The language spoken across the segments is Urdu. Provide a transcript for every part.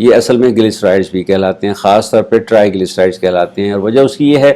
یہ اصل میں گلیسرائڈز بھی کہلاتے ہیں، خاص طور پہ ٹرائی گلیسرائڈز کہلاتے ہیں، اور وجہ اس کی یہ ہے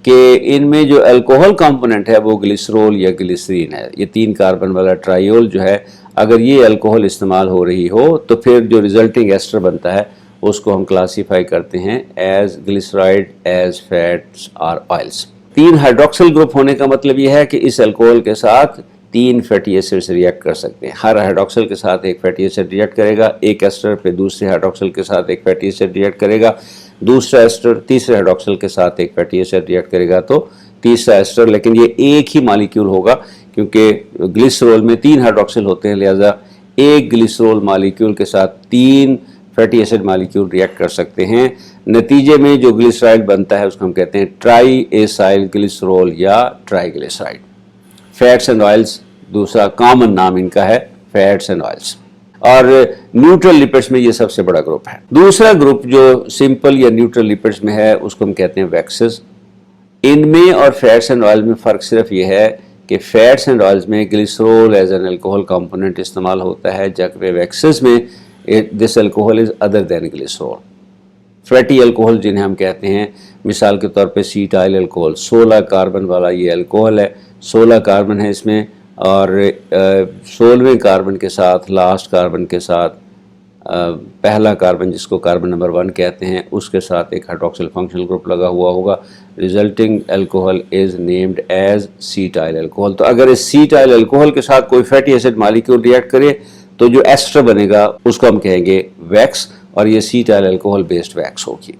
کہ ان میں جو الکوہل کمپوننٹ ہے وہ گلیسرول یا گلیسرین ہے، یہ 3 کاربن والا ٹرائیول جو ہے، اگر یہ الکوہل استعمال ہو رہی ہو تو پھر جو ریزلٹنگ ایسٹر بنتا ہے اس کو ہم کلاسیفائی کرتے ہیں ایز گلیسرائڈ، ایز فیٹس اور آئلس۔ 3 ہائیڈروکسل گروپ ہونے کا مطلب یہ ہے کہ اس الکوہل کے ساتھ 3 فیٹی ایسڈ ریئیکٹ کر سکتے ہیں، ہر ہائیڈروکسل کے ساتھ ایک فیٹی ایسڈ ریئیکٹ کرے گا، ایک ایسٹر پہ دوسرے ہائیڈروکسل کے ساتھ ایک فیٹی ایسڈ ریئیکٹ کرے گا، دوسرا ایسٹر تیسرے ہائیڈروکسل کے ساتھ ایک فیٹی ایسڈ ریئیکٹ کرے گا تو تیسرا ایسٹر، لیکن یہ ایک ہی مالیکیول ہوگا کیونکہ گلیسرول میں 3 ہائیڈروکسل ہوتے ہیں، لہذا ایک گلیسرول مالیکیول کے ساتھ 3 فیٹی ایسڈ مالیکیول ریئیکٹ کر سکتے ہیں، نتیجے میں جو گلیسرائڈ بنتا ہے اس کو ہم کہتے ہیں ٹرائی ایسائل گلیسرول یا ٹرائی گلیسرائڈ۔ فیٹس اینڈ آئلس دوسرا کامن نام ان کا ہے، فیٹس اینڈ آئلس، اور نیوٹرل لپڈس میں یہ سب سے بڑا گروپ ہے۔ دوسرا گروپ جو سمپل یا نیوٹرل لپڈس میں ہے اس کو ہم کہتے ہیں ویکسز۔ ان میں اور فیٹس اینڈ آئل میں فرق صرف یہ ہے کہ فیٹس اینڈ آئلز میں glycerol as an alcohol component استعمال ہوتا ہے، جبکہ ویکسز میں this alcohol is other than glycerol. Fatty alcohol جنہیں ہم کہتے ہیں، مثال کے طور پہ سیٹائل الکوہل 16 کاربن والا یہ الکوہل ہے، 16 کاربن ہے اس میں، اور 16ویں کاربن کے ساتھ لاسٹ کاربن کے ساتھ پہلا کاربن جس کو کاربن نمبر 1 کہتے ہیں اس کے ساتھ ایک ہائیڈروکسل فنکشنل گروپ لگا ہوا ہوگا، resulting alcohol is named as cetyl alcohol. تو اگر اس سیٹائل الکوہل کے ساتھ کوئی فیٹی ایسڈ مالیکیول ریئیکٹ کرے تو جو ایسٹر بنے گا اس کو ہم کہیں گے ویکس، اور یہ سیٹائل الکوہل بیسڈ ویکس ہوگی۔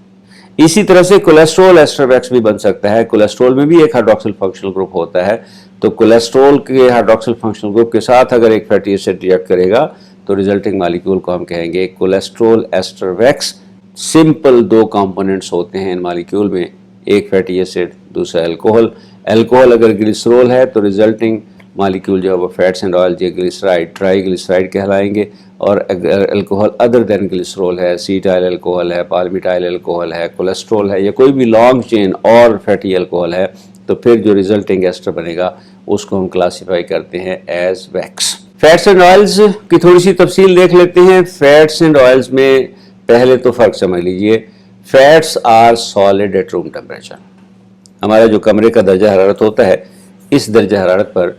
اسی طرح سے کولیسٹرول ایسٹر ویکس بھی بن سکتا ہے، کولیسٹرول میں بھی ایک ہائیڈروکسل فنکشنل گروپ ہوتا ہے، تو کولیسٹرول کے ہائیڈروکسل فنکشنل گروپ کے ساتھ اگر ایک فیٹی ایسڈ ریئیکٹ کرے گا تو ریزلٹنگ مالیکیول کو ہم کہیں گے کولیسٹرول ایسٹر ویکس۔ سمپل 2 کمپوننٹس ہوتے ہیں ان مالیکیول میں، ایک فیٹی ایسڈ دوسرا الکوہل۔ الکوہل اگر گلیسرول ہے تو ریزلٹنگ مالیکیول جو ہے وہ فیٹس اینڈ آئل یا گلیسرائڈ، ٹرائی گلیسرائڈ کہلائیں گے، اور اگر الکوہل ادر دین گلیسرول ہے، سیٹائل الکوہل ہے، پالمیٹائل الکوہل ہے، کولیسٹرول ہے، یا کوئی بھی لانگ چین اور فیٹی الکوہل ہے تو پھر جو ریزلٹنگ ایسٹر بنے گا اس کو ہم کلاسیفائی کرتے ہیں as waxes. Fats and oils کی تھوڑی سی تفصیل دیکھ لیتے ہیں۔ فیٹس اینڈ آئلز میں پہلے تو فرق سمجھ لیجئے، fats are solid at room temperature. ہمارا جو کمرے کا درجہ حرارت ہوتا ہے اس درجہ حرارت پر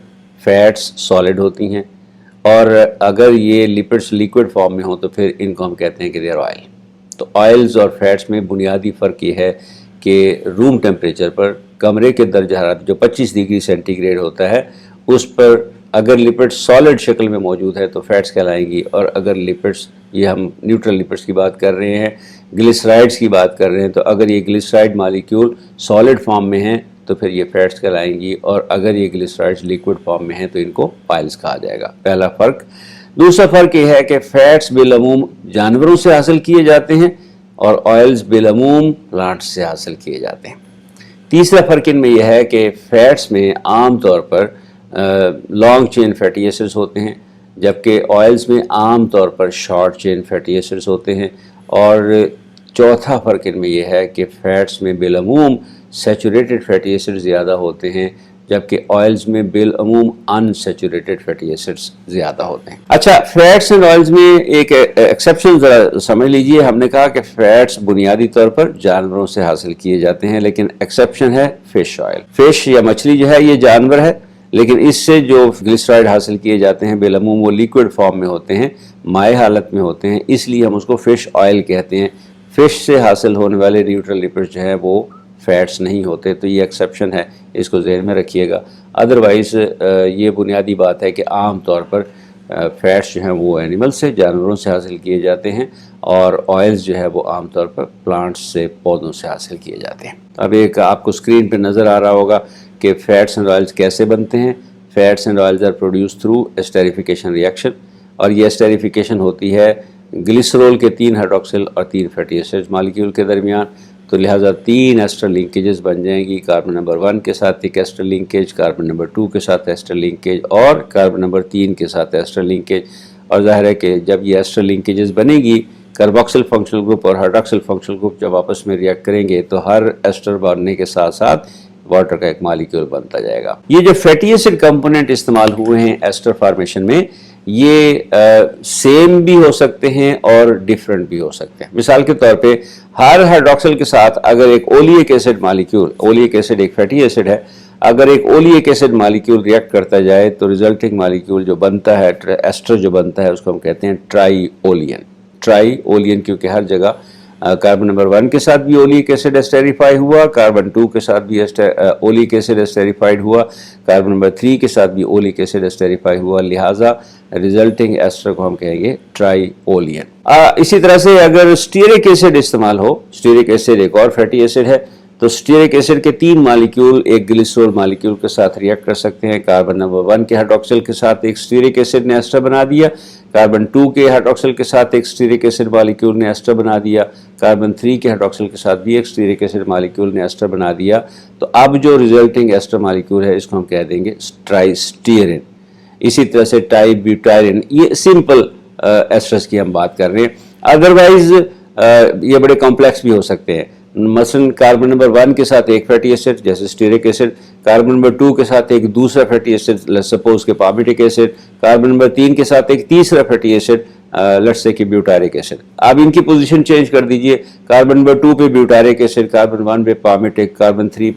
فیٹس سالڈ ہوتی ہیں، اور اگر یہ لپڈس لیکوڈ فارم میں ہوں تو پھر ان کو ہم کہتے ہیں کہ دے آر آئل۔ تو آئلز اور فیٹس میں بنیادی فرق یہ ہے کہ روم ٹیمپریچر پر کمرے کے درجہ حرارت جو 25 ڈگری سینٹی گریڈ ہوتا ہے اس پر اگر لپڈس سالڈ شکل میں موجود ہے تو فیٹس کہلائیں گی، اور اگر لپڈس، یہ ہم نیوٹرل لپڈس کی بات کر رہے ہیں، گلیسرائڈس کی بات کر رہے ہیں، تو اگر یہ گلیسرائڈ مالیکیول سالڈ فارم میں ہیں تو پھر یہ فیٹس کہلائیں گی، اور اگر یہ گلیسرائڈس لیکوڈ فارم میں ہیں تو ان کو آئلز کہا جائے گا۔ پہلا فرق۔ دوسرا فرق یہ ہے کہ فیٹس بالعموم جانوروں سے حاصل کیے جاتے ہیں اور آئلز بالعموم پلانٹس سے حاصل کیے جاتے ہیں۔ تیسرا فرق ان میں یہ ہے کہ فیٹس میں عام طور پر لانگ چین فیٹی ایسڈز ہوتے ہیں، جبکہ آئلز میں عام طور پر شارٹ چین فیٹی ایسڈز ہوتے ہیں، اور چوتھا فرق ان میں یہ ہے کہ فیٹس میں بالعموم سیچوریٹڈ فیٹی ایسڈ زیادہ ہوتے ہیں، جبکہ آئلز میں بالعموم ان سیچوریٹڈ فیٹی ایسڈز زیادہ ہوتے ہیں۔ اچھا، فیٹس اینڈ آئلز میں ایک ایکسیپشن ذرا سمجھ لیجئے۔ ہم نے کہا کہ فیٹس بنیادی طور پر جانوروں سے حاصل کیے جاتے ہیں، لیکن ایکسیپشن ہے فش آئل۔ فش یا مچھلی جو ہے یہ جانور ہے، لیکن اس سے جو گلیسرائڈ حاصل کیے جاتے ہیں بالعموم وہ لیکوڈ فارم میں ہوتے ہیں، مائع حالت میں ہوتے ہیں، اس لیے ہم اس کو فش آئل کہتے ہیں۔ فش سے حاصل ہونے والے نیوٹرل لپڈز جو ہیں وہ فیٹس نہیں ہوتے، تو یہ ایکسیپشن ہے، اس کو ذہن میں رکھیے گا۔ ادروائز یہ بنیادی بات ہے کہ عام طور پر فیٹس جو ہیں وہ اینیمل سے، جانوروں سے حاصل کیے جاتے ہیں، اور آئلز جو ہے وہ عام طور پر پلانٹس سے، پودوں سے حاصل کیے جاتے ہیں۔ اب ایک آپ کو اسکرین پہ نظر آ رہا ہوگا کہ فیٹس اینڈ آئلز کیسے بنتے ہیں۔ Fats and oils are produce through esterification reaction, اور یہ اسٹیریفیکیشن ہوتی ہے گلیسرول کے 3 ہائیڈروکسل اور 3 فیٹی ایسڈ مالیکیول کے درمیان، تو لہٰذا 3 ایسٹر لنکیجز بن جائیں گی۔ کاربن نمبر 1 کے ساتھ ایک ایسٹر لنکیج، کاربن نمبر 2 کے ساتھ ایسٹر لنکیج، اور کاربن نمبر 3 کے ساتھ ایسٹر لنکیج۔ اور ظاہر ہے کہ جب یہ ایسٹر لنکیجز بنے گی، کاربوکسل فنکشنل گروپ اور ہائیڈروکسل فنکشنل گروپ جب آپس میں ریئیکٹ کریں گے تو ہر ایسٹر بننے کے ساتھ ساتھ واٹر کا ایک مالیکیول بنتا جائے گا۔ یہ جو فیٹی ایسڈ کمپوننٹ استعمال ہوئے ہیں ایسٹر فارمیشن میں، یہ سیم بھی ہو سکتے ہیں اور ڈیفرنٹ بھی ہو سکتے ہیں. مثال کے طور پہ ہر ہائیڈروکسل کے ساتھ اگر ایک اولیک ایسڈ مالیکیول، اولیک ایسڈ ایک فیٹی ایسڈ ہے، اگر ایک اولیک ایسڈ مالیکیول ریئیکٹ کرتا جائے تو ریزلٹنگ مالیکیول جو بنتا ہے، ایسٹر جو بنتا ہے، اس کو ہم کہتے ہیں ٹرائی اولین. ٹرائی اولین کیونکہ ہر جگہ کاربن نمبر 1 کے ساتھ بھی اولیک ایسڈ اسٹیریفائی ہوا، کاربن 2 کے ساتھ بھی اولیک ایسڈ اسٹیریفائڈ ہوا، کاربن نمبر 3 کے ساتھ بھی اولیک ایسڈ اسٹیریفائی ہوا، لہٰذا ریزلٹنگ ایسٹر کو ہم کہیں گے ٹرائی اولین. اسی طرح سے اگر اسٹیرک ایسڈ استعمال ہو، اسٹیرک ایسڈ ایک اور فیٹی ایسڈ ہے، تو اسٹیرک ایسڈ کے 3 مالیکیول ایک گلیسرول مالیکیول کے ساتھ ریئیکٹ کر سکتے ہیں. کاربن نمبر 1 کے ہائیڈروکسل کے ساتھ ایک اسٹیرک ایسڈ نے ایسٹر بنا دیا، کاربن 2 کے ہائیڈروکسل کے ساتھ ایک اسٹیرک ایسڈ مالیکیول نے ایسٹر بنا دیا، کاربن 3 کے ہائیڈروکسل کے ساتھ بھی ایک اسٹیرک ایسڈ مالیکیول نے ایسٹر بنا دیا. تو اب جو ریزلٹنگ ایسٹر مالیکیول ہے اس کو ہم کہہ دیں گے ٹرائی اسٹیرین. اسی طرح سے ٹائی بیوٹائرین، یہ سمپل ایسٹرز کی ہم بات کر رہے ہیں. ادروائز یہ بڑے کمپلیکس بھی ہو سکتے ہیں. مثلا کاربن نمبر 1 کے ساتھ ایک فیٹی ایسڈ جیسے اسٹیرک ایسڈ، کاربن نمبر 2 کے ساتھ ایک دوسرا فیٹی ایسڈ سپوز کہ پالمیٹک ایسڈ، کاربن نمبر 3 کے ساتھ ایک تیسرا فیٹی ایسڈ لیٹس سے کہ بیوٹارک ایسڈ. اب ان کی پوزیشن چینج کر دیجئے، کاربن نمبر 2 پہ بیوٹارک ایسڈ، کاربن 1 پہ پالمیٹک، کاربن 3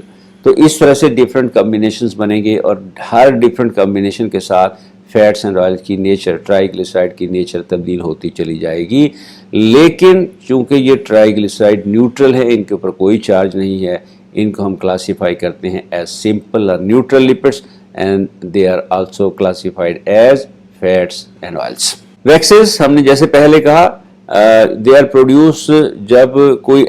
تو اس طرح سے ڈیفرنٹ کمبینیشنز بنیں گے اور ہر ڈیفرنٹ کمبینیشن کے ساتھ فیٹس اینڈ آئل کی نیچر، ٹرائی گلیسرائڈ کی نیچر تبدیل ہوتی چلی جائے گی. لیکن چونکہ یہ ٹرائی گلیسرائڈ نیوٹرل ہے، ان کے اوپر کوئی چارج نہیں ہے، ان کو ہم کلاسیفائی کرتے ہیں ایز سمپل اور neutral lipids and they are also classified as fats and oils. Waxes ہم نے جیسے پہلے کہا دے آر پروڈیوس جب کوئی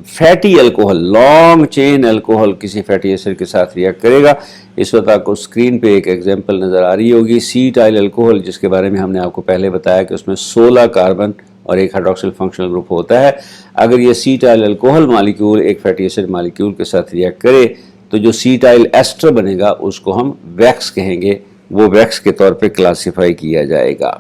فیٹی الکوہل، لانگ چین الکوہل کسی فیٹی ایسڈ کے ساتھ ریئیکٹ کرے گا. اس وقت آپ کو اسکرین پہ ایک ایگزامپل نظر آ رہی ہوگی سیٹائل الکوہل، جس کے بارے میں ہم نے آپ کو پہلے بتایا کہ اس میں 16 کاربن اور ایک ہائیڈروکسل فنکشنل گروپ ہوتا ہے. اگر یہ سیٹائل الکوہل مالیکیول ایک فیٹی ایسڈ مالیکیول کے ساتھ ریئیکٹ کرے تو جو سیٹائل ایسٹر بنے گا اس کو ہم ویکس کہیں گے، وہ ویکس کے طور پہ کلاسیفائی کیا جائے گا.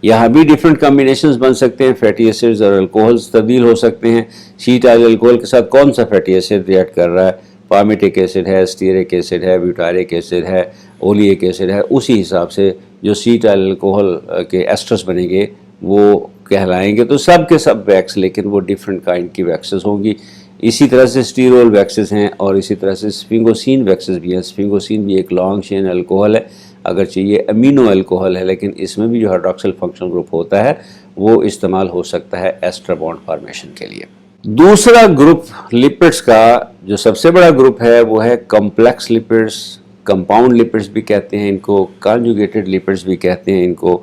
یہاں بھی ڈیفرنٹ کمبینیشنز بن سکتے ہیں، فیٹی ایسڈز اور الکوہلز تبدیل ہو سکتے ہیں. سیٹائل الکوہل کے ساتھ کون سا فیٹی ایسڈ ریئیکٹ کر رہا ہے، پالمیٹک ایسڈ ہے، اسٹیرک ایسڈ ہے، بیوٹارک ایسڈ ہے، اولیک ایسڈ ہے، اسی حساب سے جو سیٹائل الکوہل کے ایسٹرز بنیں گے وہ کہلائیں گے. تو سب کے سب ویکس، لیکن وہ ڈیفرنٹ کائنڈ کی ویکسز ہوں گی. اسی طرح سے اسٹیرول ویکسز ہیں اور اسی طرح سے سفنگوسین ویکسز بھی ہیں. سفنگوسین بھی ایک لانگ چین الکوہل ہے، اگرچہ یہ امینو الکوہل ہے لیکن اس میں بھی جو ہائیڈروکسل فنکشنل گروپ ہوتا ہے وہ استعمال ہو سکتا ہے ایسٹر بانڈ فارمیشن کے لیے. دوسرا گروپ لپڈس کا جو سب سے بڑا گروپ ہے وہ ہے کمپلیکس لپڈس، کمپاؤنڈ لپڈس بھی کہتے ہیں ان کو، کانجوگیٹڈ لپڈس بھی کہتے ہیں ان کو،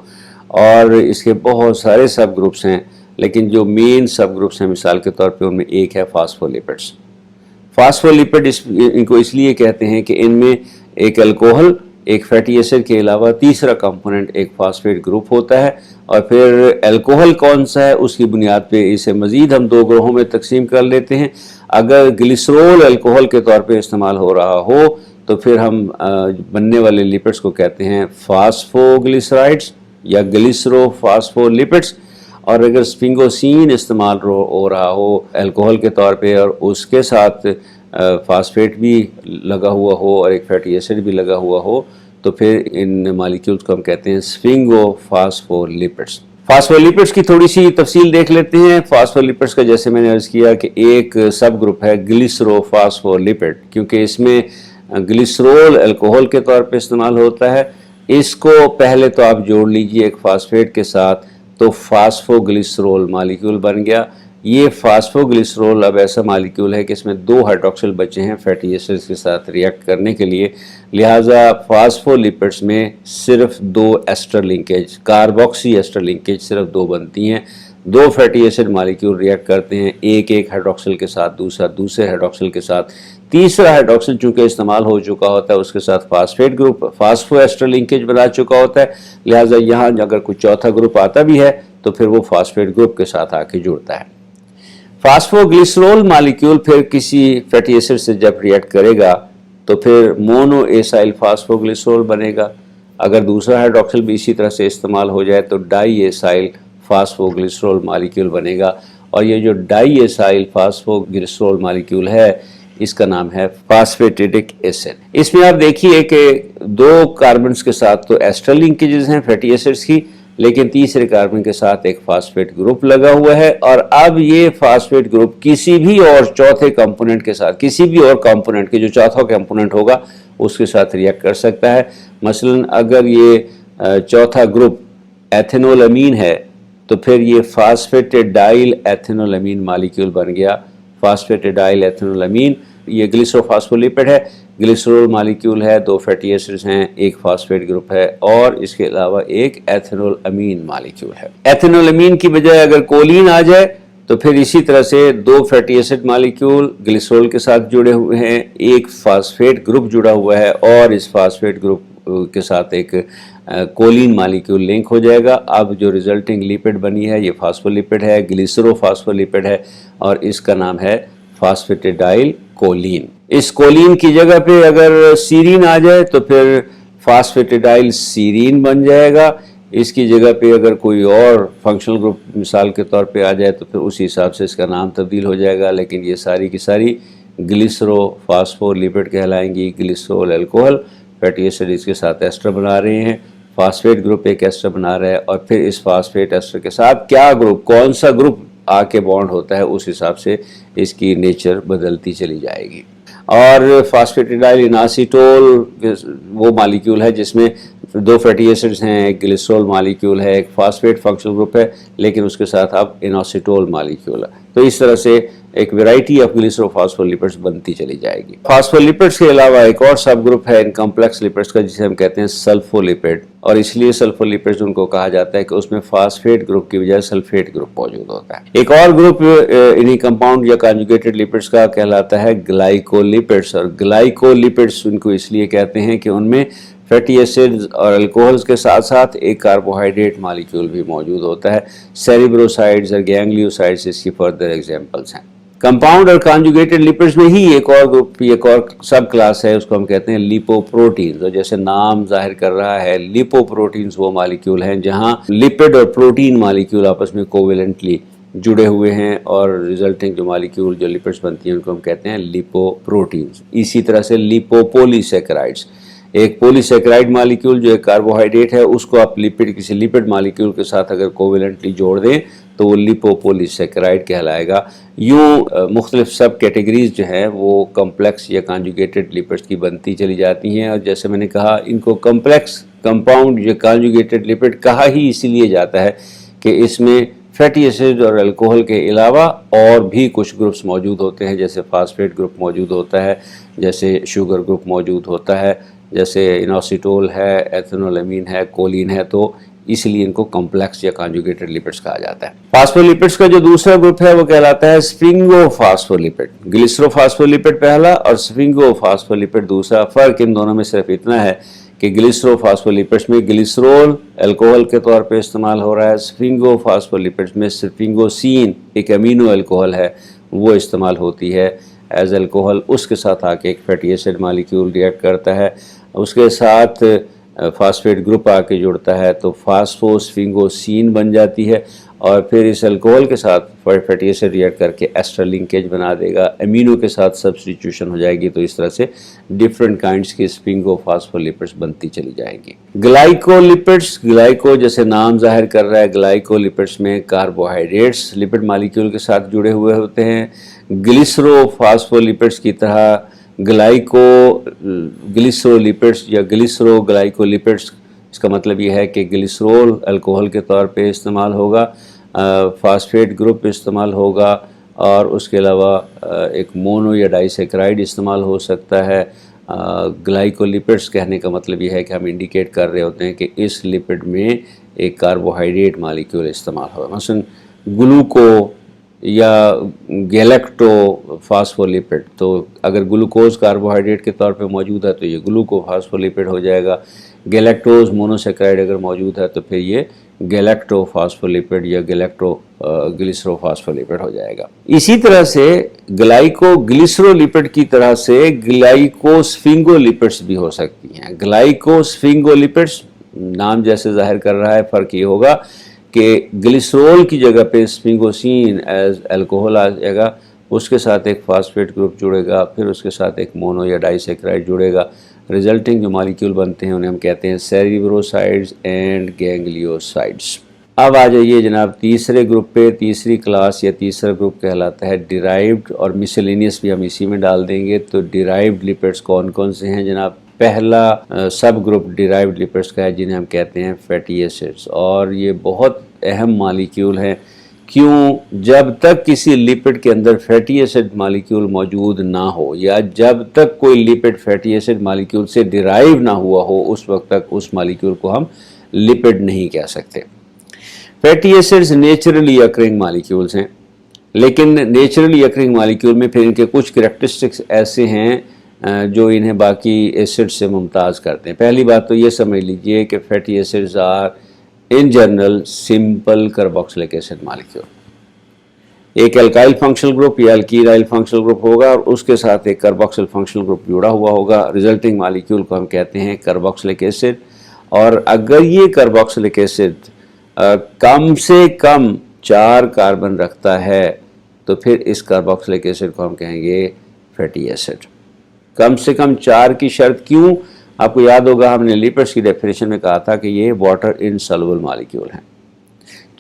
اور اس کے بہت سارے سب گروپس ہیں. لیکن جو مین سب گروپس ہیں مثال کے طور پہ ان میں ایک ہے فاسفولپڈس. فاسفولپڈ ان کو اس لیے کہتے ہیں کہ ان میں ایک الکوہل، ایک فیٹی ایسڈ کے علاوہ تیسرا کمپوننٹ ایک فاسفیٹ گروپ ہوتا ہے، اور پھر الکوہل کون سا ہے اس کی بنیاد پہ اسے مزید ہم 2 گروہوں میں تقسیم کر لیتے ہیں. اگر گلیسرول الکوہل کے طور پہ استعمال ہو رہا ہو تو پھر ہم بننے والے لپڈس کو کہتے ہیں فاسفوگلیسرائڈس یا گلیسرو فاسفولپڈس. اور اگر سفنگوسین استعمال ہو رہا ہو الکوہل کے طور پہ اور اس کے ساتھ فاسفیٹ بھی لگا ہوا ہو اور ایک فیٹی ایسڈ بھی لگا ہوا ہو تو پھر ان مالیکیولز کو ہم کہتے ہیں سفنگو فاسفولپڈس. فاسفولپڈس کی تھوڑی سی تفصیل دیکھ لیتے ہیں. فاسفولپڈس کا جیسے میں نے عرض کیا کہ ایک سب گروپ ہے گلیسرو فاسفولپڈ، کیونکہ اس میں گلیسرول الکوہل کے طور پہ استعمال ہوتا ہے. اس کو پہلے تو آپ جوڑ لیجئے ایک فاسفیٹ کے ساتھ تو فاسفو گلیسرول مالیکیول بن گیا. یہ فاسفو گلیسرول اب ایسا مالیکیول ہے کہ اس میں 2 ہائیڈروکسل بچے ہیں فیٹی ایسڈ کے ساتھ ریئیکٹ کرنے کے لیے، لہٰذا فاسفولپڈس میں صرف 2 ایسٹر لنکیج، کاربوکسی ایسٹر لنکیج صرف 2 بنتی ہیں. 2 فیٹی ایسڈ مالیکیول ریئیکٹ کرتے ہیں، ایک ہائیڈروکسل کے ساتھ، دوسرا دوسرے ہائیڈروکسل کے ساتھ. تیسرا ہائیڈروکسل چونکہ استعمال ہو چکا ہوتا ہے اس کے ساتھ فاسفیٹ گروپ فاسفو ایسٹر لنکیج بنا چکا ہوتا ہے، لہٰذا یہاں اگر کوئی چوتھا گروپ آتا بھی ہے تو پھر وہ فاسفیٹ گروپ کے ساتھ آ کے جڑتا ہے. فاسفو گلیسرول مالیکیول پھر کسی فیٹی ایسڈ سے جب ریئیکٹ کرے گا تو پھر مونو ایسائل فاسفو گلیسرول بنے گا. اگر دوسرا ہائیڈروکسل بھی اسی طرح سے استعمال ہو جائے تو ڈائی ایسائل فاسفو گلیسرول مالیکیول بنے گا. اور یہ جو ڈائی ایسائل فاسفو گلیسرول مالیکیول ہے اس کا نام ہے فاسفیٹیڈک ایسڈ. اس میں آپ دیکھیے کہ 2 کاربنز کے ساتھ تو ایسٹر لنکیجز ہیں فیٹی ایسڈز کی، لیکن تیسرے کاربن کے ساتھ ایک فاسفیٹ گروپ لگا ہوا ہے، اور اب یہ فاسفیٹ گروپ کسی بھی اور چوتھے کمپوننٹ کے ساتھ، کسی بھی اور کمپوننٹ کے جو چوتھا کمپوننٹ ہوگا اس کے ساتھ ریئیکٹ کر سکتا ہے. مثلا اگر یہ چوتھا گروپ ایتھینول امین ہے تو پھر یہ فاسفیٹیڈائل ایتھینول امین مالیکیول بن گیا. فاسفیٹیڈائل ایتھینول امین یہ گلیسروفاسفولیپڈ ہے، گلیسرول مالیکیول ہے، 2 فیٹی ایسڈز ہیں، ایک فاسفیٹ گروپ ہے، اور اس کے علاوہ ایک ایتھینول امین مالیکیول ہے. ایتھینول امین کی بجائے اگر کولین آ جائے تو پھر اسی طرح سے 2 فیٹی ایسڈ مالیکیول گلیسرول کے ساتھ جڑے ہوئے ہیں، ایک فاسفیٹ گروپ جڑا ہوا ہے، اور اس فاسفیٹ گروپ کے ساتھ ایک کولین مالیکیول لنک ہو جائے گا. اب جو ریزلٹنگ لیپڈ بنی ہے یہ فاسفولیپڈ ہے، گلیسرو فاسفولیپڈ ہے، اور اس کا نام ہے فاسفیٹیڈائل کولین. اس کولین کی جگہ پہ اگر سیرین آ جائے تو پھر فاسفیٹیڈائل سیرین بن جائے گا. اس کی جگہ پہ اگر کوئی اور فنکشنل گروپ مثال کے طور پہ آ جائے تو پھر اسی حساب سے اس کا نام تبدیل ہو جائے گا، لیکن یہ ساری کی ساری گلیسرو فاسفولیپڈ کہلائیں گی. گلیسرول الکوہل فیٹی ایسڈ اس کے ساتھ ایسٹر بنا رہے ہیں، فاسفیٹ گروپ ایک ایسٹر بنا رہا ہے، اور پھر اس فاسفیٹ ایسٹر کے ساتھ کیا گروپ، کون سا گروپ آ کے بانڈ ہوتا ہے اس حساب سے اس کی نیچر بدلتی چلی جائے گی. اور فاسفیٹیڈائل اناسیٹول وہ مالیکیول ہے جس میں 2 فیٹی ایسڈز ہیں، ایک گلیسرول مالیکیول ہے، ایک فاسفیٹ فنکشنل گروپ ہے، لیکن اس کے ساتھ اب اناسیٹول مالیکیول ہے. تو اس طرح سے ایک ویرائٹی آف گلیسرو فاسفولیپڈز بنتی چلی جائے گی. فاسفولیپڈز کے علاوہ ایک اور سب گروپ ہے ان کمپلیکس لیپڈز کا جسے ہم کہتے ہیں سلفولیپڈ، اور اس لیے سلفولیپڈز ان کو کہا جاتا ہے کہ اس میں فاسفیٹ گروپ کی بجائے سلفیٹ گروپ موجود ہوتا ہے. ایک اور گروپ انہی کمپاؤنڈ یا کانجوگیٹڈ لیپڈز کا کہلاتا ہے گلائکولیپڈز، اور گلائکولیپڈز ان کو اس لیے کہتے ہیں کہ ان میں فیٹی ایسڈز اور الکوہلز کے ساتھ ساتھ ایک کاربوہائیڈریٹ مالیکیول بھی موجود ہوتا ہے. سیریبروسائڈز اور گینگلیوسائڈز اس کی فردر ایگزامپلز ہیں. کمپاؤنڈ اور کانجوگیٹڈ لیپڈز میں ہی ایک اور گروپ، ایک اور سب کلاس ہے، اس کو ہم کہتے ہیں لیپوپروٹینز، اور جیسے نام ظاہر کر رہا ہے لیپوپروٹینز وہ مالیکیول ہیں جہاں لپڈ اور پروٹین مالیکیول آپس میں کوویلنٹلی جڑے ہوئے ہیں، اور ریزلٹنگ جو مالیکیول جو لپڈز بنتی ہیں ان کو ہم کہتے ہیں لیپوپروٹینز. اسی طرح سے لیپوپولیسیکرائڈز، ایک پولی سیکرائڈ مالیکیول جو ایک کاربوہائیڈریٹ ہے اس کو آپ لپڈ کسی لپڈ مالیکیول کے ساتھ اگر کوویلنٹلی جوڑ دیں تو وہ لیپوپولی سیکرائڈ کہلائے گا. یوں مختلف سب کیٹیگریز جو ہیں وہ کمپلیکس یا کانجوگیٹڈ لپڈز کی بنتی چلی جاتی ہیں، اور جیسے میں نے کہا ان کو کمپلیکس کمپاؤنڈ یا کانجوگیٹڈ لپڈ کہا ہی اسی لیے جاتا ہے کہ اس میں فیٹی ایسڈ اور الکوہل کے علاوہ اور بھی کچھ گروپس موجود ہوتے ہیں، جیسے فاسفیٹ گروپ موجود ہوتا ہے، جیسے شوگر گروپ موجود ہوتا ہے، جیسے اناسیٹول ہے، ایتھینول امین ہے، کولین ہے، تو اس لیے ان کو کمپلیکس یا کانجوگیٹڈ لیپڈز کہا جاتا ہے. فاسفولیپڈز کا جو دوسرا گروپ ہے وہ کہلاتا ہے سفنگو فاسفولیپڈ. گلیسرو فاسفولیپڈ پہلا اور سفنگو فاسفولیپڈ دوسرا. فرق ان دونوں میں صرف اتنا ہے کہ گلیسرو فاسفولیپڈز میں گلیسرول الکوہل کے طور پہ استعمال ہو رہا ہے، سفنگو فاسفولیپڈز میں سفنگوسین ایک امینو الکوہل ہے وہ استعمال ہوتی ہے ایز الکوہل. اس کے ساتھ آ کے ایک فیٹی ایسڈ مالیکیول ریئیکٹ کرتا ہے، اس کے ساتھ فاسفیٹ گروپ آ کے جڑتا ہے تو فاسفوسفنگوسین بن جاتی ہے، اور پھر اس الکوہل کے ساتھ فیٹی ایسڈ ریئیکٹ کر کے ایسٹر لنکیج بنا دے گا، امینو کے ساتھ سبسٹیٹیوشن ہو جائے گی، تو اس طرح سے ڈفرینٹ کائنڈس کی سفنگو فاسفولیپڈز بنتی چلی جائیں گی. گلائکولیپڈز، گلائکو جیسے نام ظاہر کر رہا ہے، گلائکولیپڈز میں کاربوہائیڈریٹس لپڈ مالیکیول کے ساتھ جڑے ہوئے ہوتے ہیں. گلیسرو فاسفولیپڈز کی طرح گلیسرولیپڈز یا گلیسرو گلائکولیپڈز، اس کا مطلب یہ ہے کہ گلیسرول الکوہل کے طور پہ استعمال ہوگا، فاسفیٹ گروپ استعمال ہوگا، اور اس کے علاوہ ایک مونو یا ڈائی سیکرائڈ استعمال ہو سکتا ہے. گلائکولیپڈز کہنے کا مطلب یہ ہے کہ ہم انڈیکیٹ کر رہے ہوتے ہیں کہ اس لپڈ میں ایک کاربوہائیڈریٹ مالیکیول استعمال ہوگا، مثلا گلوکو یا گیلیکٹو فاسفولیپڈ. تو اگر گلوکوز کاربوہائیڈریٹ کے طور پہ موجود ہے تو یہ گلوکو فاسفولیپڈ ہو جائے گا، گیلیکٹوز مونوسیکرائڈ اگر موجود ہے تو پھر یہ گیلیکٹو فاسفولیپڈ یا گلیسرو فاسفولیپڈ ہو جائے گا. اسی طرح سے گلائکو گلیسرو لیپڈ کی طرح سے گلائکو سفنگو لیپڈز بھی ہو سکتی ہیں. گلائکو سفنگو لیپڈز نام جیسے ظاہر کر رہا ہے، فرق یہ ہوگا کہ گلیسرول کی جگہ پہ سفنگوسین ایز الکوہل آ جائے گا، اس کے ساتھ ایک فاسفیٹ گروپ جڑے گا، پھر اس کے ساتھ ایک مونو یا ڈائی سیکرائڈ جڑے گا، ریزلٹنگ جو مالیکیول بنتے ہیں انہیں ہم کہتے ہیں سیریبروسائڈز اینڈ گینگلیوسائڈز۔ اب آ جائیے جناب تیسرے گروپ پہ۔ تیسری کلاس یا تیسرا گروپ کہلاتا ہے ڈیرائیوڈ، اور مسلینیس بھی ہم اسی میں ڈال دیں گے۔ تو ڈیرائیوڈ لپڈس کون کون سے ہیں جناب؟ پہلا سب گروپ ڈیرائیوڈ لپڈس کا ہے جنہیں ہم کہتے ہیں فیٹی ایسڈز، اور یہ بہت اہم مالیکیول ہیں۔ کیوں؟ جب تک کسی لپڈ کے اندر فیٹی ایسڈ مالیکیول موجود نہ ہو، یا جب تک کوئی لپڈ فیٹی ایسڈ مالیکیول سے ڈیرائیو نہ ہوا ہو، اس وقت تک اس مالیکیول کو ہم لپڈ نہیں کہہ سکتے۔ Fatty acids naturally occurring molecules ہیں، لیکن نیچرلی اکرنگ مالیکیول میں پھر ان کے کچھ کریکٹرسٹکس ایسے ہیں جو انہیں باقی ایسڈ سے ممتاز کرتے ہیں۔ پہلی بات تو یہ سمجھ لیجئے کہ fatty acids are in general simple carboxylic acid molecule. ایک الکائل فنکشنل گروپ یا الکینائل فنکشنل گروپ ہوگا، اور اس کے ساتھ ایک کاربوکسل فنکشنل گروپ جڑا ہوا ہوگا، ریزلٹنگ مالیکیول کو ہم کہتے ہیں کاربوکسلک ایسڈ۔ اور اگر یہ کاربوکسلک ایسڈ کم سے کم 4 کاربن رکھتا ہے تو پھر اس کاربوکسلک ایسڈ کو ہم کہیں گے فیٹی ایسڈ۔ کم سے کم 4 کی شرط کیوں؟ آپ کو یاد ہوگا ہم نے لپڈس کی ڈیفینیشن میں کہا تھا کہ یہ واٹر انسولوبل مالیکیول ہیں۔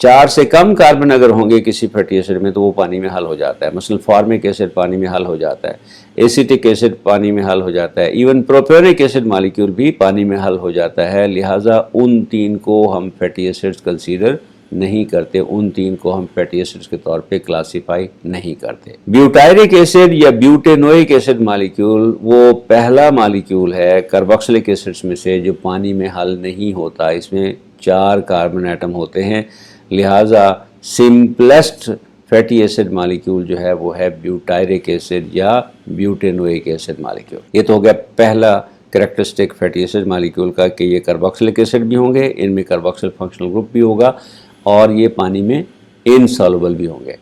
4 سے کم کاربن اگر ہوں گے کسی فیٹی ایسڈ میں تو وہ پانی میں حل ہو جاتا ہے۔ مثلا فارمک ایسڈ پانی میں حل ہو جاتا ہے، ایسیٹک ایسڈ پانی میں حل ہو جاتا ہے، ایون پروپیونک ایسڈ مالیکیول بھی پانی میں حل ہو جاتا ہے۔ لہٰذا ان 3 کو ہم فیٹی ایسڈز کنسیڈر نہیں کرتے، ان 3 کو ہم فیٹی ایسڈز کے طور پہ کلاسیفائی نہیں کرتے۔ بیوٹائرک ایسڈ یا بیوٹینوئک ایسڈ مالیکیول وہ پہلا مالیکیول ہے کاربوکسلک ایسڈز میں سے جو پانی میں حل نہیں ہوتا، اس میں 4 کاربن ایٹم ہوتے ہیں۔ لہٰذا سمپلسٹ فیٹی ایسڈ مالیکیول جو ہے وہ ہے بیوٹائرک ایسڈ یا بیوٹینوئک ایسڈ مالیکیول۔ یہ تو ہو گیا پہلا کریکٹرسٹک فیٹی ایسڈ مالیکیول کا کہ یہ کاربوکسلک ایسڈ بھی ہوں گے، ان میں کاربوکسل فنکشنل گروپ بھی ہوگا، اور یہ پانی میں انسالوبل بھی ہوں گے۔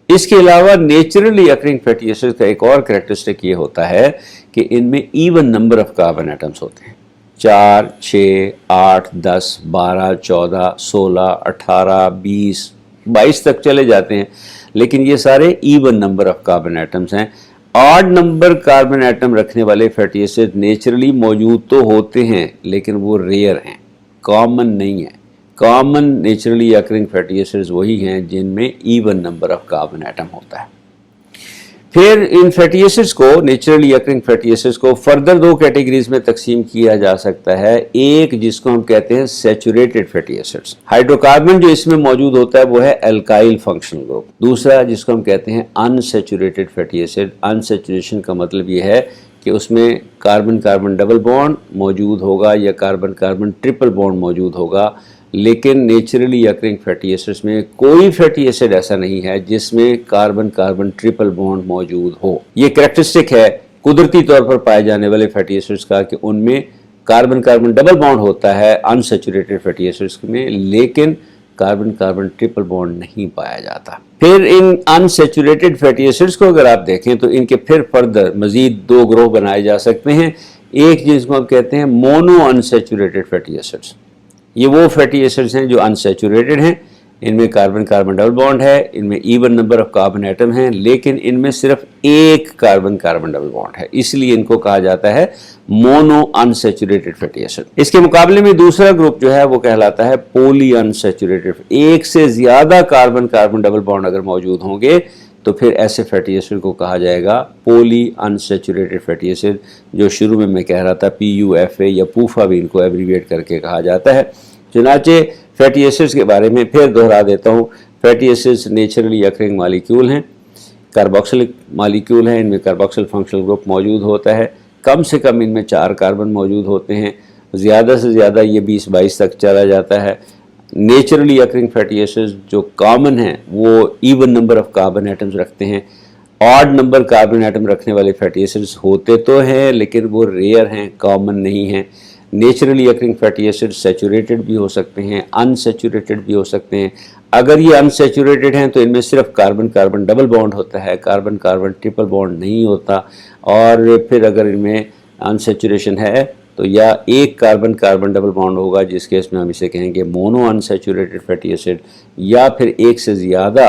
اس کے علاوہ نیچرلی اکرنگ فیٹی ایسڈ کا ایک اور کریکٹرسٹک یہ ہوتا ہے کہ ان میں even number of carbon atoms ہوتے ہیں۔ 4 6 8 10 12 14 16 18 20 22 تک چلے جاتے ہیں، لیکن یہ سارے even number of carbon atoms ہیں۔ آڈ نمبر کاربن ایٹم رکھنے والے فیٹی ایسڈ نیچرلی موجود تو ہوتے ہیں لیکن وہ ریئر ہیں، کامن نہیں ہیں۔ Common naturally occurring fatty acids وہی ہیں جن میں even number of carbon atom ہوتا ہے۔ پھر ان فیٹی ایسڈز کو، نیچرلی اکرنگ فیٹی ایسڈز کو فردر 2 کیٹیگریز میں تقسیم کیا جا سکتا ہے۔ ایک جس کو ہم کہتے ہیں saturated fatty acids, hydro carbon جو اس میں موجود ہوتا ہے وہ ہے الکائل فنکشنل گروپ۔ دوسرا جس کو ہم کہتے ہیں ان سیچوریٹڈ فیٹی ایسڈ۔ ان سیچوریشن کا مطلب یہ ہے کہ اس میں کاربن کاربن ڈبل بانڈ موجود ہوگا یا کاربن کاربن ٹرپل بانڈ موجود ہوگا، لیکن نیچرلی اکرنگ فیٹی ایسڈز میں کوئی فیٹی ایسڈ ایسا نہیں ہے جس میں کاربن کاربن ٹرپل بانڈ موجود ہو۔ یہ کریکٹرسٹک ہے قدرتی طور پر پائے جانے والے فیٹی ایسڈز کا کہ ان میں کاربن کاربن ڈبل بانڈ ہوتا ہے ان سیچوریٹڈ فیٹی ایسڈز میں، لیکن کاربن کاربن ٹرپل بانڈ نہیں پایا جاتا۔ پھر ان ان سیچوریٹڈ فیٹی ایسڈز کو اگر آپ دیکھیں تو ان کے پھر فردر مزید 2 گروہ بنائے جا سکتے ہیں۔ ایک جس کو ہم کہتے ہیں مونو ان سیچوریٹڈ فیٹی ایسڈز۔ یہ وہ فیٹی ایسڈز ہیں جو ان سیچوریٹڈ ہیں، ان میں کاربن کاربن ڈبل بانڈ ہے، ان میں even number of carbon atom ہیں، لیکن ان میں صرف ایک کاربن کاربن ڈبل بانڈ ہے، اس لیے ان کو کہا جاتا ہے مونو ان سیچوریٹڈ فیٹی ایسڈ۔ اس کے مقابلے میں دوسرا گروپ جو ہے وہ کہلاتا ہے پولی ان سیچوریٹڈ۔ ایک سے زیادہ کاربن کاربن ڈبل بانڈ اگر موجود ہوں گے تو پھر ایسے فیٹی ایسڈ کو کہا جائے گا پولی ان سیچوریٹڈ فیٹی ایسڈ، جو شروع میں کہہ رہا تھا PUFA یا پوفا بھی ان کو ایبریویٹ کر کے کہا جاتا ہے۔ چنانچہ فیٹی ایسڈز کے بارے میں پھر دہرا دیتا ہوں، fatty acids naturally occurring molecule ہیں، کاربوکسلک مالیکیول ہیں، ان میں کاربوکسل فنکشنل گروپ موجود ہوتا ہے، کم سے کم ان میں 4 کاربن موجود ہوتے ہیں، زیادہ سے زیادہ یہ 20-22 تک چلا جاتا ہے۔ نیچرلی اکرنگ فیٹی ایسڈز جو کامن ہیں وہ even number of carbon atoms رکھتے ہیں۔ آڈ نمبر کاربن ایٹم رکھنے والے فیٹی ایسڈز ہوتے تو ہیں لیکن وہ ریئر ہیں، کامن نہیں ہیں۔ Naturally occurring fatty acid saturated بھی ہو سکتے ہیں، ان سیچوریٹڈ بھی ہو سکتے ہیں۔ اگر یہ ان سیچوریٹڈ ہیں تو ان میں صرف کاربن کاربن ڈبل بانڈ ہوتا ہے، کاربن کاربن ٹرپل بانڈ نہیں ہوتا، اور پھر اگر ان میں ان سیچوریشن ہے تو یا ایک کاربن کاربن ڈبل بانڈ ہوگا جس کیس میں ہم اسے کہیں گے مونو ان سیچوریٹڈ فیٹی ایسڈ، یا پھر ایک سے زیادہ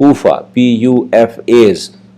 PUFA PUFAs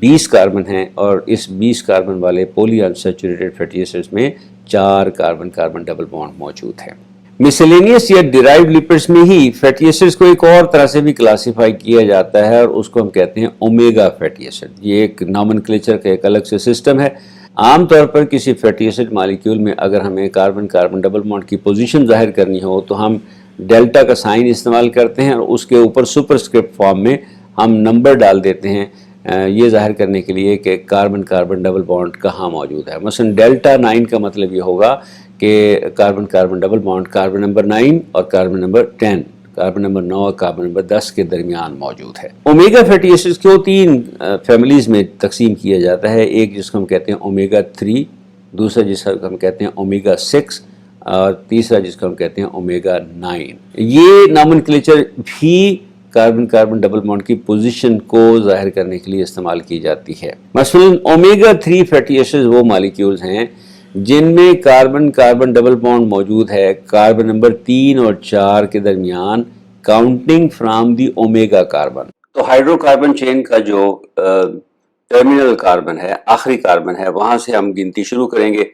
20 کاربن ہیں اور اس 20 کاربن والے پولی انسیچوریٹڈ فیٹی ایسڈز میں 4 کاربن کاربن ڈبل بانڈ موجود ہیں۔ مسلینیس یا ڈیرائیوڈ لپڈز میں ہی فیٹی ایسڈز کو ایک اور طرح سے بھی کلاسیفائی کیا جاتا ہے اور اس کو ہم کہتے ہیں اومیگا فیٹی ایسڈ۔ یہ ایک نامنکلیچر کا ایک الگ سے سسٹم ہے۔ عام طور پر کسی فیٹی ایسڈ مالیکیول میں اگر ہمیں کاربن کاربن ڈبل بانڈ کی پوزیشن ظاہر کرنی ہو تو ہم ڈیلٹا کا سائن استعمال کرتے ہیں اور اس کے اوپر سپرسکرپٹ فارم میں ہم نمبر ڈال دیتے ہیں یہ ظاہر کرنے کے لیے کہ کاربن کاربن ڈبل بانڈ کہاں موجود ہے۔ مثلا ڈیلٹا 9 کا مطلب یہ ہوگا کہ carbon carbon double bond carbon number 9 اور کاربن نمبر 10، کاربن نمبر 9 اور کاربن نمبر 10 کے درمیان موجود ہے۔ اومیگا فیٹی ایسڈز کو 3 فیملیز میں تقسیم کیا جاتا ہے، ایک جس کو ہم کہتے ہیں اومیگا 3، دوسرا جس کو ہم کہتے ہیں اومیگا 6 اور تیسرا جس کو ہم کہتے ہیں اومیگا 9۔ یہ نامنکلیچر بھی کاربن کاربن ڈبل بانڈ کی پوزیشن کو ظاہر کرنے کے لیے استعمال کی جاتی ہے۔ مثلا اومیگا 3 فیٹی ایسڈز وہ مالیکیولز ہیں جن میں کاربن کاربن ڈبل بانڈ موجود ہے کاربن نمبر 3 اور 4 کے درمیان، counting from the omega carbon. تو ہائیڈرو کاربن چین کا جو ٹرمینل کاربن ہے، آخری کاربن ہے، وہاں سے ہم گنتی شروع کریں گے،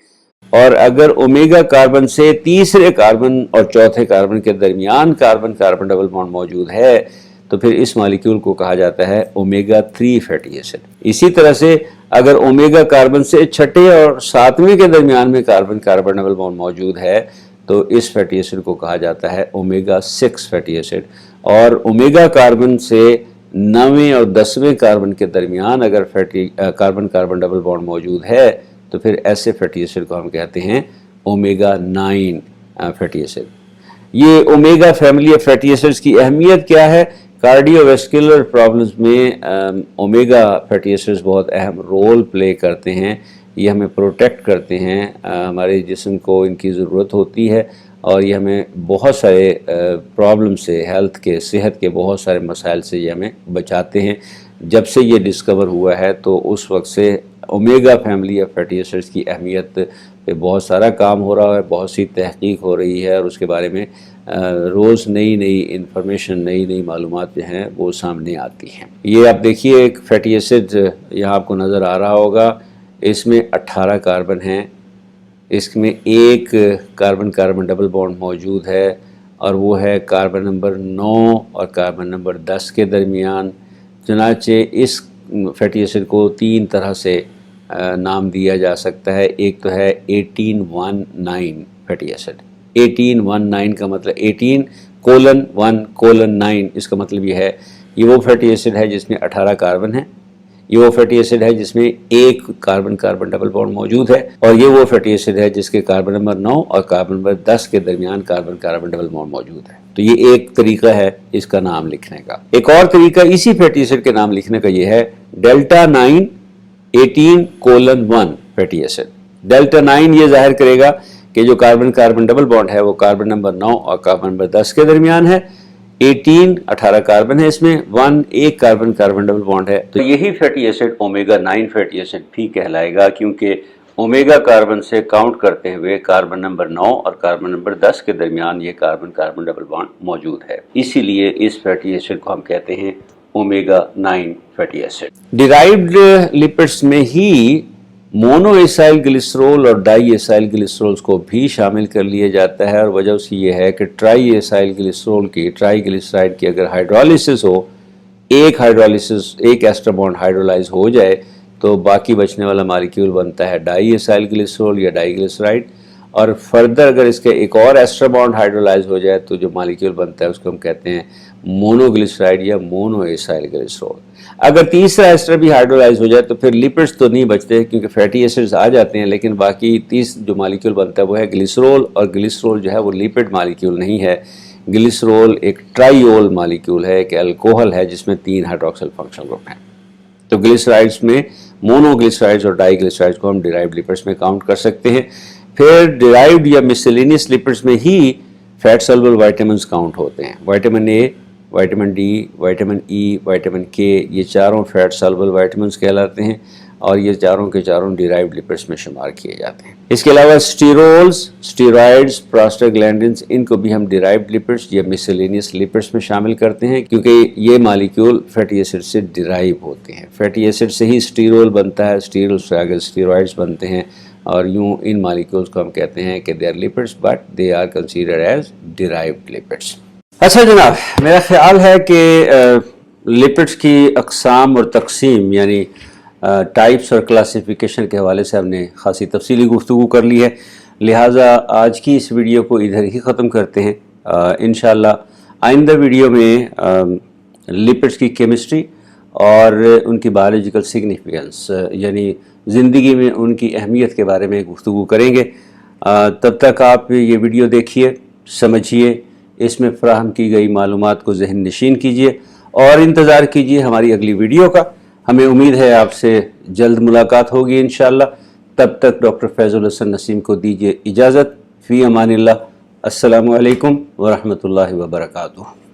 اور اگر اومیگا کاربن سے تیسرے کاربن اور چوتھے کاربن کے درمیان کاربن کاربن ڈبل بانڈ موجود ہے تو پھر اس مالیکیول کو کہا جاتا ہے اومیگا 3 فیٹی ایسڈ۔ اسی طرح سے اگر اومیگا کاربن سے چھٹے اور 7ویں کے درمیان میں کاربن کاربن ڈبل بانڈ موجود ہے تو اس فیٹی ایسڈ کو کہا جاتا ہے اومیگا 6 فیٹی ایسڈ، اور اومیگا کاربن سے 9ویں اور 10ویں کاربن کے درمیان اگر کاربن کاربن ڈبل بانڈ موجود ہے تو پھر ایسے فیٹی ایسڈ کو ہم کہتے ہیں اومیگا 9 فیٹی ایسڈ۔ یہ omega family of fatty acids کی اہمیت کیا ہے؟ کارڈیو ویسکولر پرابلمز میں اومیگا فیٹی ایسڈز بہت اہم رول پلے کرتے ہیں، یہ ہمیں پروٹیکٹ کرتے ہیں، ہمارے جسم کو ان کی ضرورت ہوتی ہے اور یہ ہمیں بہت سارے پرابلم سے، صحت کے بہت سارے مسائل سے یہ ہمیں بچاتے ہیں۔ جب سے یہ ڈسکور ہوا ہے تو اس وقت سے omega family of fatty acids کی اہمیت پہ بہت سارا کام ہو رہا ہے، بہت سی تحقیق ہو رہی ہے اور اس کے بارے میں روز نئی انفارمیشن، نئی معلومات جو ہیں وہ سامنے آتی ہیں۔ یہ آپ دیکھیے ایک فیٹی ایسڈ یہاں آپ کو نظر آ رہا ہوگا، اس میں 18 کاربن ہیں، اس میں ایک کاربن کاربن ڈبل بانڈ موجود ہے اور وہ ہے کاربن نمبر 9 اور کاربن نمبر 10 کے درمیان۔ چنانچہ اس فیٹی ایسڈ کو 3 طرح سے نام دیا جا سکتا ہے۔ ایک تو ہے 18-1-9 فیٹی ایسڈ۔ 18-1-9 کا مطلب 18:1:9، اس کا مطلب یہ ہے یہ وہ فیٹی ایسڈ ہے جس میں 18 کاربن ہیں، یہ وہ فیٹی ایسڈ ہے جس میں ایک کاربن کاربن ڈبل بانڈ موجود ہے، اور یہ وہ فیٹی ایسڈ ہے جس کے کاربن نمبر 9 اور کاربن نمبر 10 کے درمیان کاربن کاربن ڈبل بانڈ موجود ہے۔ تو یہ ایک طریقہ ہے اس کا نام لکھنے کا۔ ایک اور طریقہ اسی فیٹی ایسڈ کے نام لکھنے کا یہ ہے ڈیلٹا 9 18:1 فیٹی ایسڈ۔ ڈیلٹا 9 یہ ظاہر کرے گا کہ جو کاربن کاربن ڈبل بانڈ ہے وہ کاربن نمبر 9 اور کاربن نمبر 10 کے درمیان ہے۔ 18 کاربن ہے، اس میں 1 ایک کاربن کاربن ڈبل بانڈ ہے، تو یہی fatty acid omega 9 fatty acid بھی کہلائے گا، کیونکہ اومیگا کاربن سے کاؤنٹ کرتے ہوئے کاربن نمبر 9 اور کاربن نمبر 10 کے درمیان یہ کاربن کاربن ڈبل بانڈ موجود ہے، اسی لیے اس فیٹی ایسڈ کو ہم کہتے ہیں omega 9 fatty acid. Derived lipids میں ہی مونو ایسائل گلیسرول اور ڈائی ایسائل گلیسرولز کو بھی شامل کر لیا جاتا ہے، اور وجہ اس کی یہ ہے کہ ٹرائی ایسائل گلیسرول کی، ٹرائی گلیسرائڈ کی اگر ہائیڈرولیسس ہو، ایک ایسٹر بانڈ ہائیڈرولائز ہو جائے تو باقی بچنے والا مالیکیول بنتا ہے ڈائی ایسائل گلیسرول یا ڈائی گلیسرائڈ، اور فردر اگر اس کے ایک اور ایسٹر بانڈ ہائیڈرولائز ہو جائے تو جو مالیکیول بنتا ہے اس کو ہم کہتے ہیں مونو گلیسرائڈ یا مونو ایسائل گلیسرول۔ اگر تیسرا ایسٹر بھی ہائیڈرولائز ہو جائے تو پھر لپڈز تو نہیں بچتے کیونکہ فیٹی ایسڈز آ جاتے ہیں، لیکن باقی جو مالیکیول بنتا ہے وہ ہے گلیسرول، اور گلیسرول جو ہے وہ لپڈ مالیکیول نہیں ہے، گلیسرول ایک ٹرائیول مالیکیول ہے، ایک الکوہل ہے جس میں 3 ہائیڈروکسل فنکشنل گروپ ہیں۔ تو گلیسرائڈز میں مونو گلیسرائڈز اور ڈائی گلیسرائڈز کو ہم ڈیرائیوڈ لپڈز میں کاؤنٹ کر سکتے ہیں۔ پھر ڈیرائیوڈ یا مسلینیس لپڈز میں ہی فیٹ سولبل وائٹامنز کاؤنٹ ہوتے ہیں۔ Vitamin A, vitamin D, vitamin E, vitamin کے، یہ چاروں فیٹ سولبل وائٹامنز کہلاتے ہیں۔ اور یہ چاروں کے چاروں ڈیرائیوڈ لپڈس میں شمار کیے جاتے ہیں۔ اس کے علاوہ اسٹیرولز، اسٹیرائڈز، پروسٹاگلینڈنز، ان کو بھی ہم ڈیرائیوڈ لپڈس یا مسلینیس لپڈس میں شامل کرتے ہیں، کیونکہ یہ مالیکیول فیٹی ایسڈ سے ڈیرائیو ہوتے ہیں۔ فیٹی ایسڈ سے ہی اسٹیرول بنتا ہے، اسٹیرول سے آگے اسٹیرائڈز بنتے ہیں، اور یوں ان مالیکیولز کو ہم کہتے ہیں کہ they are lipids but they are considered as derived lipids. اچھا جناب، میرا خیال ہے کہ لپڈس کی اقسام اور تقسیم یعنی ٹائپس اور کلاسیفیکیشن کے حوالے سے ہم نے خاصی تفصیلی گفتگو کر لی ہے، لہٰذا آج کی اس ویڈیو کو ادھر ہی ختم کرتے ہیں۔ انشاءاللہ آئندہ ویڈیو میں لپڈس کی کیمسٹری اور ان کی بایولوجیکل سگنیفیکنس یعنی زندگی میں ان کی اہمیت کے بارے میں گفتگو کریں گے۔ تب تک آپ یہ ویڈیو دیکھیے، سمجھیے، اس میں فراہم کی گئی معلومات کو ذہن نشین کیجیے اور انتظار کیجیے ہماری اگلی ویڈیو کا۔ ہمیں امید ہے آپ سے جلد ملاقات ہوگی انشاءاللہ۔ تب تک ڈاکٹر فیض الحسن نسیم کو دیجیے اجازت۔ فی امان اللہ۔ السلام علیکم ورحمۃ اللہ وبرکاتہ۔